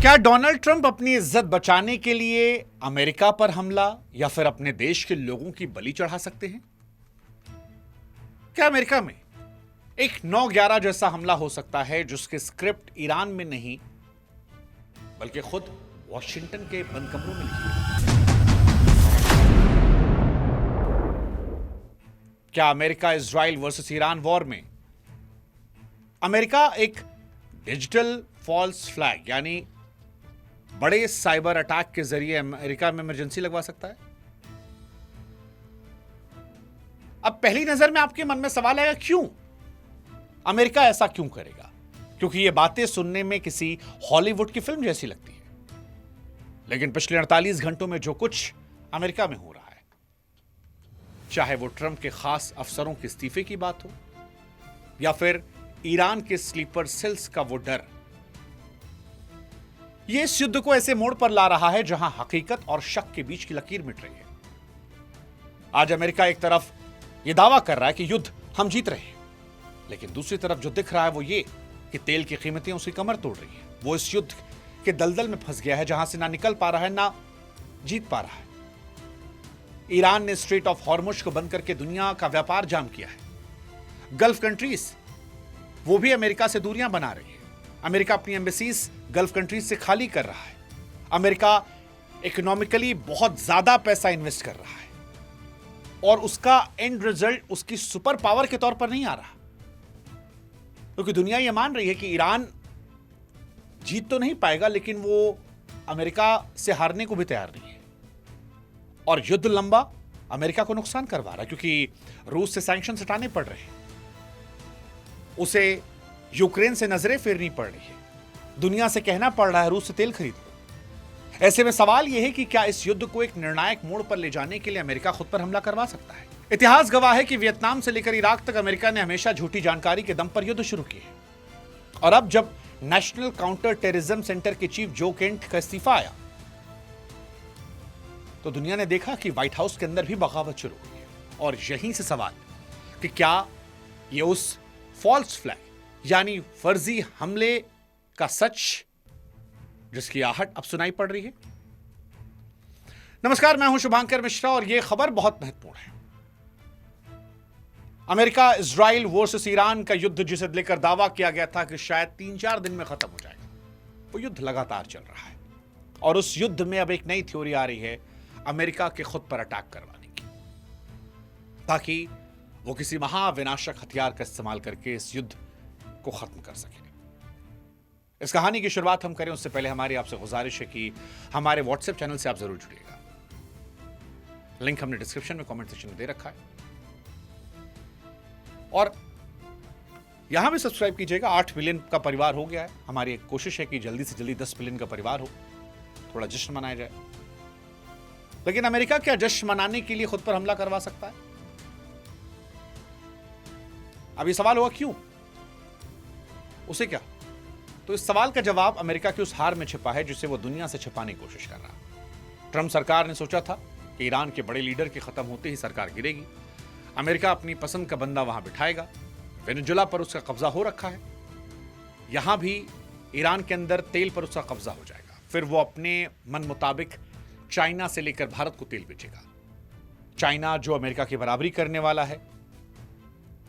क्या Donald Trump अपनी इज्जत बचाने के लिए अमेरिका पर हमला या फिर अपने देश के लोगों की बलि चढ़ा सकते हैं? क्या अमेरिका में एक 9/11 जैसा हमला हो सकता है जिसकी स्क्रिप्ट ईरान में नहीं बल्कि खुद वॉशिंगटन के बंद कमरों में लिखी है? क्या America Israel versus Iran war में अमेरिका एक डिजिटल फॉल्स फ्लैग यानी बड़े साइबर अटैक के जरिए अमेरिका में इमरजेंसी लगवा सकता है? अब पहली नजर में आपके मन में सवाल आएगा, क्यों अमेरिका ऐसा क्यों करेगा? क्योंकि ये बातें सुनने में किसी हॉलीवुड की फिल्म जैसी लगती है, लेकिन पिछले 48 घंटों में जो कुछ अमेरिका में हो रहा है, चाहे वो ट्रंप के खास अफसरों के इस्तीफे की बात हो या फिर ईरान के स्लीपर सेल्स का वो डर, ये इस युद्ध को ऐसे मोड़ पर ला रहा है जहां हकीकत और शक के बीच की लकीर मिट रही है। आज अमेरिका एक तरफ यह दावा कर रहा है कि युद्ध हम जीत रहे हैं, लेकिन दूसरी तरफ जो दिख रहा है वो ये कि तेल की कीमतें उसकी कमर तोड़ रही हैं। वो इस युद्ध के दलदल में फंस गया है जहां से ना निकल पा रहा है ना जीत पा रहा है। ईरान ने स्ट्रेट ऑफ हॉर्मुज को बंद करके दुनिया का व्यापार जाम किया है। गल्फ कंट्रीज वो भी अमेरिका से दूरियां बना रही है। अमेरिका अपनी एम्बेसीज गल्फ कंट्रीज से खाली कर रहा है। अमेरिका इकोनॉमिकली बहुत ज्यादा पैसा इन्वेस्ट कर रहा है और उसका एंड रिजल्ट उसकी सुपर पावर के तौर पर नहीं आ रहा, क्योंकि दुनिया यह मान रही है कि ईरान जीत तो नहीं पाएगा लेकिन वो अमेरिका से हारने को भी तैयार नहीं है। और युद्ध लंबा अमेरिका को नुकसान करवा रहा है, क्योंकि रूस से सैंक्शन हटाने पड़ रहे हैं, उसे यूक्रेन से नजरें फेरनी पड़ रही है, दुनिया से कहना पड़ रहा है रूस से तेल खरीद लो। ऐसे में सवाल यह है कि क्या इस युद्ध को एक निर्णायक मोड़ पर ले जाने के लिए अमेरिका खुद पर हमला करवा सकता है? इतिहास गवाह है कि वियतनाम से लेकर इराक तक अमेरिका ने हमेशा झूठी जानकारी के दम पर युद्ध शुरू किए, और अब जब नेशनल काउंटर टेररिज्म सेंटर के चीफ जो केंट का इस्तीफा आया तो दुनिया ने देखा कि व्हाइट हाउस के अंदर भी बगावत शुरू हुई है। और यहीं से सवाल कि क्या यह उस फॉल्स फ्लैग यानी फर्जी हमले का सच जिसकी आहट अब सुनाई पड़ रही है? नमस्कार, मैं हूं शुभांकर मिश्रा और यह खबर बहुत महत्वपूर्ण है। अमेरिका इजराइल वर्सेस ईरान का युद्ध जिसे लेकर दावा किया गया था कि शायद 3-4 दिन में खत्म हो जाएगा, वो युद्ध लगातार चल रहा है। और उस युद्ध में अब एक नई थ्योरी आ रही है अमेरिका के खुद पर अटैक करवाने की, ताकि वो किसी महाविनाशक हथियार का इस्तेमाल करके इस युद्ध को खत्म कर सके। इस कहानी की शुरुआत हम करें उससे पहले हमारी आपसे गुजारिश है कि हमारे व्हाट्सएप चैनल से आप जरूर जुड़िएगा। लिंक हमने डिस्क्रिप्शन में कमेंट सेक्शन में दे रखा है, और यहां भी सब्सक्राइब कीजिएगा। 8 मिलियन का परिवार हो गया है। हमारी एक कोशिश है कि जल्दी से जल्दी 10 मिलियन का परिवार हो, थोड़ा जश्न मनाया जाए। लेकिन अमेरिका क्या जश्न मनाने के लिए खुद पर हमला करवा सकता है? अब ये सवाल होगा क्यों, उसे क्या? तो इस सवाल का जवाब अमेरिका की उस हार में छिपा है जिसे वो दुनिया से छिपाने की कोशिश कर रहा है। ट्रंप सरकार ने सोचा था कि ईरान के बड़े लीडर के खत्म होते ही सरकार गिरेगी, अमेरिका अपनी पसंद का बंदा वहां बिठाएगा। वेनेजुएला पर उसका कब्जा हो रखा है, यहां भी ईरान के अंदर तेल पर उसका कब्जा हो जाएगा। फिर वो अपने मन मुताबिक चाइना से लेकर भारत को तेल बेचेगा। चाइना जो अमेरिका की बराबरी करने वाला है,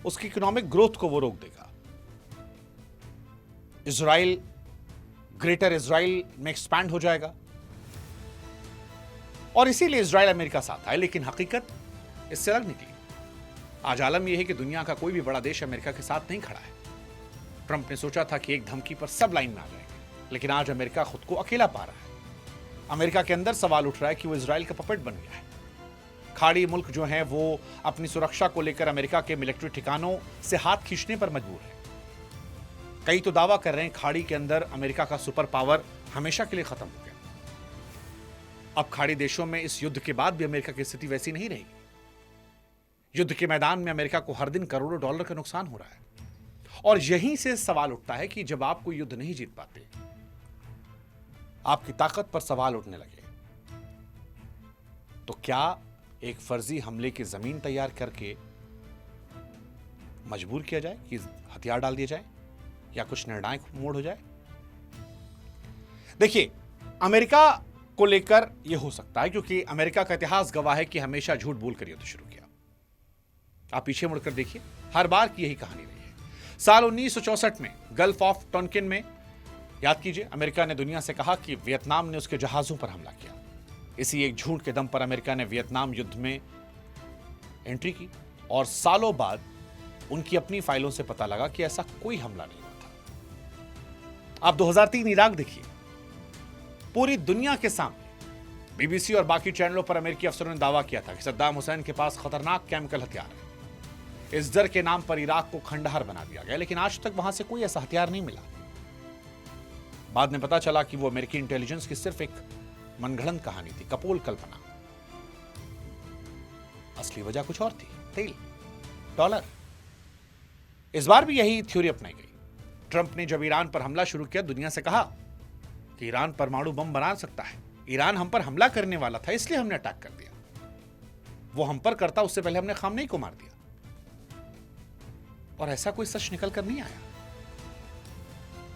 उसकी इकोनॉमिक ग्रोथ को वो रोक देगा। इजराइल ग्रेटर इजराइल में एक्सपैंड हो जाएगा, और इसीलिए इजराइल अमेरिका साथ आए। लेकिन हकीकत इससे अलग निकली। आज आलम यह है कि दुनिया का कोई भी बड़ा देश अमेरिका के साथ नहीं खड़ा है। ट्रंप ने सोचा था कि एक धमकी पर सब लाइन में आ जाएंगे, लेकिन आज अमेरिका खुद को अकेला पा रहा है। अमेरिका के अंदर सवाल उठ रहा है कि वो इजराइल का पपेट बन गया है। खाड़ी मुल्क जो है वो अपनी सुरक्षा को लेकर अमेरिका के मिलिट्री ठिकानों से हाथ खींचने पर मजबूर है। कई तो दावा कर रहे हैं खाड़ी के अंदर अमेरिका का सुपर पावर हमेशा के लिए खत्म हो गया। अब खाड़ी देशों में इस युद्ध के बाद भी अमेरिका की स्थिति वैसी नहीं रहेगी। युद्ध के मैदान में अमेरिका को हर दिन करोड़ों डॉलर का नुकसान हो रहा है। और यहीं से सवाल उठता है कि जब आप कोई युद्ध नहीं जीत पाते, आपकी ताकत पर सवाल उठने लगे, तो क्या एक फर्जी हमले की जमीन तैयार करके मजबूर किया जाए कि हथियार डाल दिए जाए या कुछ निर्णायक मोड़ हो जाए? देखिए, अमेरिका को लेकर यह हो सकता है क्योंकि अमेरिका का इतिहास गवाह है कि हमेशा झूठ बोलकर युद्ध शुरू किया। आप पीछे मुड़कर देखिए, हर बार की यही कहानी रही है। साल 1964 में गल्फ ऑफ टॉनकिन में, याद कीजिए, अमेरिका ने दुनिया से कहा कि वियतनाम ने उसके जहाजों पर हमला किया। इसी एक झूठ के दम पर अमेरिका ने वियतनाम युद्ध में एंट्री की और सालों बाद उनकी अपनी फाइलों से पता लगा कि ऐसा कोई हमला नहीं हुआ था। आप 2003 इराक देखिए, पूरी दुनिया के सामने बीबीसी और बाकी चैनलों पर अमेरिकी अफसरों ने दावा किया था कि सद्दाम हुसैन के पास खतरनाक केमिकल हथियार है। इस डर के नाम पर इराक को खंडहर बना दिया गया, लेकिन आज तक वहां से कोई ऐसा हथियार नहीं मिला। बाद में पता चला कि वो अमेरिकी इंटेलिजेंस की सिर्फ एक मनगढ़ंत कहानी थी, कपोल कल्पना। असली वजह कुछ और थी, तेल, डॉलर। इस बार भी यही थ्योरी अपनाई गई। ट्रंप ने जब ईरान पर हमला शुरू किया, दुनिया से कहा कि ईरान परमाणु बम बना सकता है, ईरान हम पर हमला करने वाला था, इसलिए हमने अटैक कर दिया। वो हम पर करता उससे पहले हमने खामनेई को मार दिया। और ऐसा कोई सच निकल कर नहीं आया।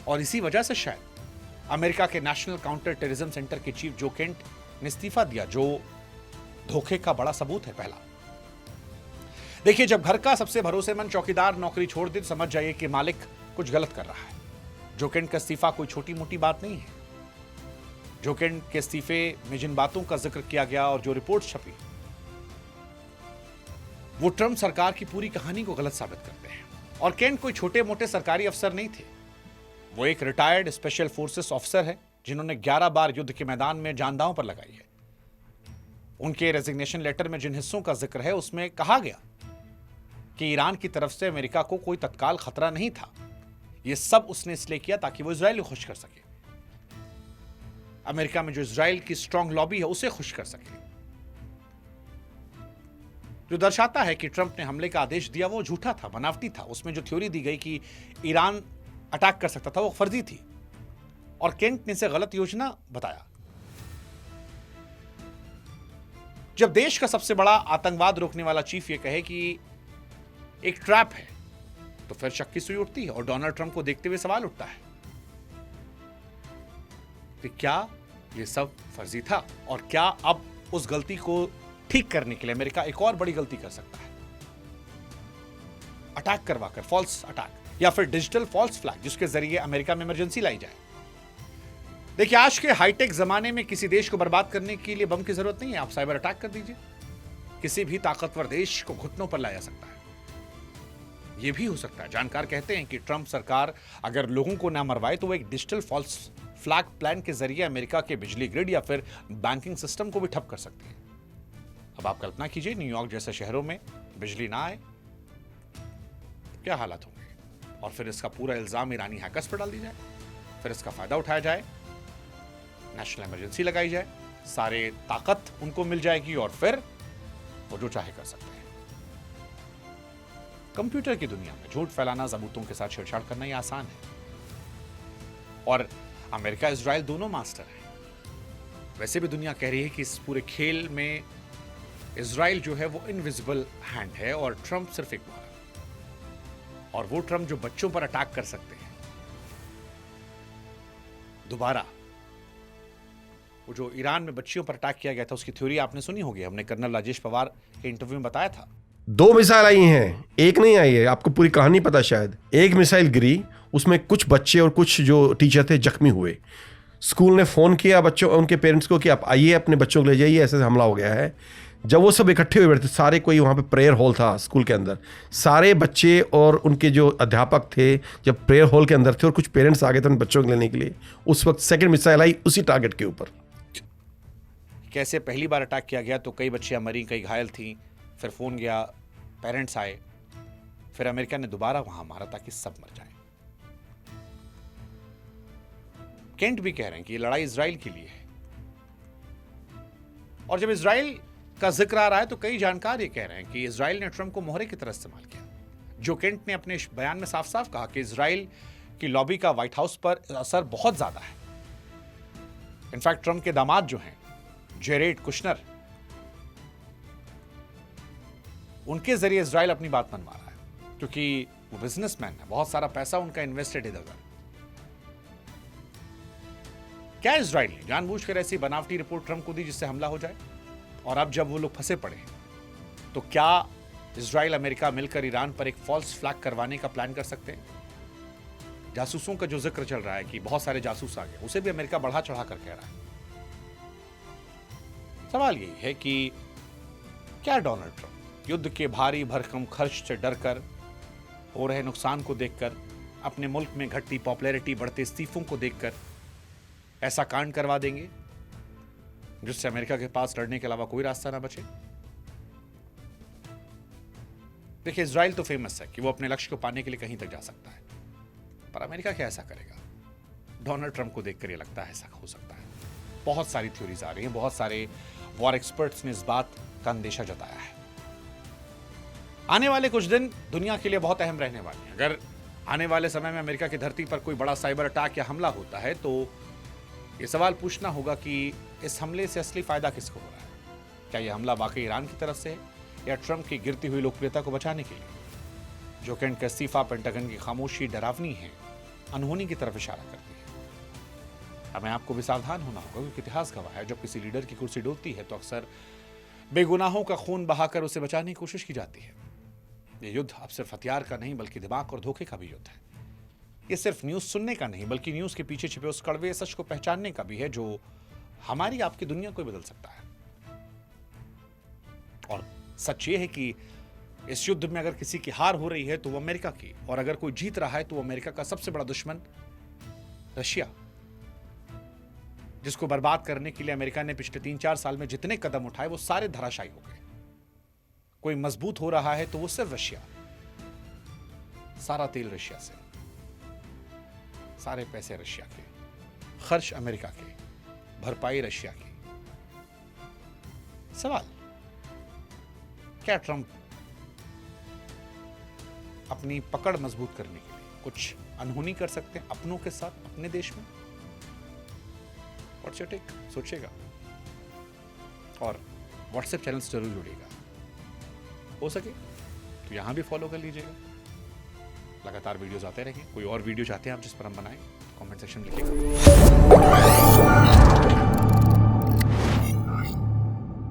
और इसी वजह से शायद अमेरिका के नेशनल काउंटर टेररिज्म सेंटर के चीफ जो केंट ने इस्तीफा दिया, जो धोखे का बड़ा सबूत है। पहला, देखिए, जब घर का सबसे भरोसेमंद चौकीदार नौकरी छोड़ दे तो समझ जाइए कि मालिक कुछ गलत कर रहा है। जो केंट का इस्तीफा कोई छोटी मोटी बात नहीं है। जो केंट के इस्तीफे में जिन बातों का जिक्र किया गया और जो रिपोर्ट छपी, वो ट्रंप सरकार की पूरी कहानी को गलत साबित करते हैं। और केंट कोई छोटे मोटे सरकारी अफसर नहीं थे। वो एक रिटायर्ड स्पेशल फोर्सेस ऑफिसर है जिन्होंने 11 बार युद्ध के मैदान में जान दांव पर लगाई है। उनके रेजिग्नेशन लेटर में जिन हिस्सों का जिक्र है उसमें कहा गया कि ईरान की तरफ से अमेरिका को कोई तत्काल खतरा नहीं था। यह सब उसने इसलिए किया ताकि वो इजराइल को खुश कर सके, अमेरिका में जो इजराइल की स्ट्रांग लॉबी है उसे खुश कर सके। जो दर्शाता है कि ट्रंप ने हमले का आदेश दिया वो झूठा था, बनावटी था। उसमें जो थ्योरी दी गई कि ईरान अटैक कर सकता था वो फर्जी थी और केंट ने इसे गलत योजना बताया। जब देश का सबसे बड़ा आतंकवाद रोकने वाला चीफ ये कहे कि एक ट्रैप है, तो फिर शक की सुई उठती है और डोनाल्ड ट्रंप को देखते हुए सवाल उठता है कि क्या यह सब फर्जी था और क्या अब उस गलती को ठीक करने के लिए अमेरिका एक और बड़ी गलती कर सकता है, अटैक करवाकर, फॉल्स अटैक या फिर डिजिटल फॉल्स फ्लैग जिसके जरिए अमेरिका में इमरजेंसी लाई जाए। देखिए, आज के हाईटेक जमाने में किसी देश को बर्बाद करने के लिए बम की जरूरत नहीं है। आप साइबर अटैक कर दीजिए, किसी भी ताकतवर देश को घुटनों पर लाया जा सकता है। यह भी हो सकता है, जानकार कहते हैं कि ट्रंप सरकार अगर लोगों को ना मरवाए तो वो एक डिजिटल फॉल्स फ्लैग प्लान के जरिए अमेरिका के बिजली ग्रिड या फिर बैंकिंग सिस्टम को भी ठप कर सकती है। अब आप कल्पना कीजिए, न्यूयॉर्क जैसे शहरों में बिजली ना आए, क्या हालात होंगे। और फिर इसका पूरा इल्जाम ईरानी हैकर्स पर डाल दी जाए, फिर इसका फायदा उठाया जाए, नेशनल इमरजेंसी लगाई जाए, सारे ताकत उनको मिल जाएगी और फिर वो जो चाहे कर सकते हैं। कंप्यूटर की दुनिया में झूठ फैलाना, सबूतों के साथ छेड़छाड़ करना ये आसान है। और अमेरिका इजराइल दोनों मास्टर हैं। वैसे भी दुनिया कह रही है कि इस पूरे खेल में इजराइल जो है वो इनविजिबल हैंड है और ट्रंप सिर्फ एक मारा। और वो ट्रंप जो बच्चों पर अटैक कर सकते हैं दोबारा, वो जो ईरान में बच्चियों पर अटैक किया गया था उसकी थ्योरी आपने सुनी होगी, हमने कर्नल राजेश पवार के इंटरव्यू में बताया था। 2 मिसाइल आई हैं, एक नहीं आई है। आपको पूरी कहानी पता शायद। एक मिसाइल गिरी, उसमें कुछ बच्चे और कुछ जो टीचर थे जख्मी हुए। स्कूल ने फ़ोन किया बच्चों, उनके पेरेंट्स को कि आप आइए, अपने बच्चों को ले जाइए, ऐसे हमला हो गया है। जब वो सब इकट्ठे हुए बैठे, सारे, कोई वहाँ पे प्रेयर हॉल था स्कूल के अंदर, सारे बच्चे और उनके जो अध्यापक थे जब प्रेयर हॉल के अंदर थे और कुछ पेरेंट्स आ गए थे उन बच्चों को लेने के लिए, उस वक्त सेकंड मिसाइल आई उसी टारगेट के ऊपर। कैसे पहली बार अटैक किया गया तो कई बच्चियां मरी, कई घायल थी, फिर फोन गया, पेरेंट्स आए, फिर अमेरिका ने दोबारा वहां मारा ताकि सब मर जाए। केंट भी कह रहे हैं कि ये लड़ाई इजराइल के लिए है। और जब इजराइल का जिक्र आ रहा है तो कई जानकार ये कह रहे हैं कि इजराइल ने ट्रंप को मोहरे की तरह इस्तेमाल किया। जो केंट ने अपने बयान में साफ साफ कहा कि इजराइल की लॉबी का व्हाइट हाउस पर असर बहुत ज्यादा है। इनफैक्ट ट्रंप के दामाद जो हैं जेरेड कुशनर, उनके जरिए इजराइल अपनी बात मनवा रहा है क्योंकि वो बिजनेसमैन है, बहुत सारा पैसा उनका इन्वेस्टेड इधर उधर। क्या इजराइल ने जानबूझकर ऐसी बनावटी रिपोर्ट ट्रंप को दी जिससे हमला हो जाए? और अब जब वो लोग फंसे पड़े हैं, तो क्या इजराइल अमेरिका मिलकर ईरान पर एक फॉल्स फ्लैग करवाने का प्लान कर सकते हैं? जासूसों का जो जिक्र चल रहा है कि बहुत सारे जासूस आ गए, उसे भी अमेरिका बढ़ा चढ़ा कर कह रहा है। सवाल यही है कि क्या डोनाल्ड ट्रंप युद्ध के भारी भरकम खर्च से डरकर, हो रहे नुकसान को देखकर, अपने मुल्क में घटती पॉपुलैरिटी, बढ़ते इस्तीफों को देखकर ऐसा कांड करवा देंगे जिससे अमेरिका के पास लड़ने के अलावा कोई रास्ता ना बचे? देखिए, इजराइल तो फेमस है कि वो अपने लक्ष्य को पाने के लिए कहीं तक जा सकता है, पर अमेरिका क्या ऐसा करेगा? डोनाल्ड ट्रंप को देखकर ये लगता है ऐसा हो सकता है। बहुत सारी थ्योरीज आ रही हैं, बहुत सारे वॉर एक्सपर्ट्स ने इस बात का अंदेशा जताया है। आने वाले कुछ दिन दुनिया के लिए बहुत अहम रहने वाले हैं। अगर आने वाले समय में अमेरिका की धरती पर कोई बड़ा साइबर अटैक या हमला होता है तो ये सवाल पूछना होगा कि इस हमले से असली फायदा किसको हो रहा है? क्या यह हमला वाकई ईरान की तरफ से है या ट्रंप की गिरती हुई लोकप्रियता को बचाने के लिए? जो कैंट का इस्तीफा, पेंटागन की खामोशी डरावनी है, अनहोनी की तरफ इशारा करती है। हमें आपको भी सावधान होना होगा क्योंकि इतिहास गवाह है, जब किसी लीडर की कुर्सी डूबती है तो अक्सर बेगुनाहों का खून बहाकर उसे बचाने की कोशिश की जाती है। ये युद्ध अब सिर्फ हथियार का नहीं बल्कि दिमाग और धोखे का भी युद्ध है। ये सिर्फ न्यूज सुनने का नहीं बल्कि न्यूज के पीछे छिपे उस कड़वे सच को पहचानने का भी है जो हमारी आपकी दुनिया को बदल सकता है। और सच ये है कि इस युद्ध में अगर किसी की हार हो रही है तो वो अमेरिका की, और अगर कोई जीत रहा है तो वो अमेरिका का सबसे बड़ा दुश्मन रशिया, जिसको बर्बाद करने के लिए अमेरिका ने पिछले 3-4 साल में जितने कदम उठाए वो सारे धराशायी हो गए। कोई मजबूत हो रहा है तो वो सिर्फ रशिया, सारा तेल रशिया से, सारे पैसे रशिया के, खर्च अमेरिका के, भरपाई रशिया की। सवाल, क्या ट्रंप अपनी पकड़ मजबूत करने के लिए कुछ अनहोनी कर सकते हैं अपनों के साथ, अपने देश में? What's your take? सोचिएगा और व्हाट्सएप चैनल से जरूर जुड़िएगा। हो सके तो यहां भी फॉलो कर लीजिएगा। लगातार वीडियोस आते रहेंगे। कोई और वीडियो चाहते हैं आप जिस पर हम बनाएं, कमेंट सेक्शन में लिखिएगा।